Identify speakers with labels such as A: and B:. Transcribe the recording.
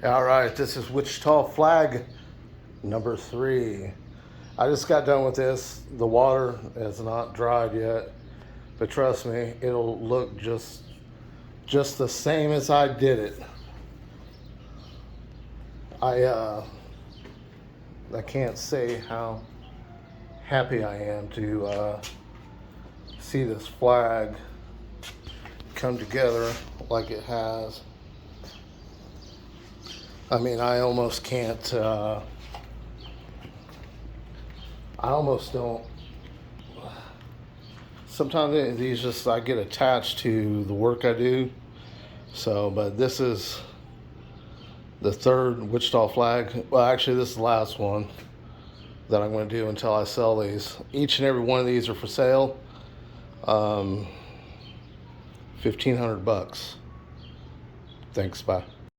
A: All right, this is Wichita flag number 3. I just got done with this. The water is not dried yet, but trust me, it'll look just the same as I did it. I can't say how happy I am to see this flag come together like it has. I mean, I almost can't, I almost don't. Sometimes these just, I get attached to the work I do. So, but this is the third Wichita flag. Well, actually, this is the last one that I'm going to do until I sell these. Each and every one of these are for sale. $1,500. Thanks, bye.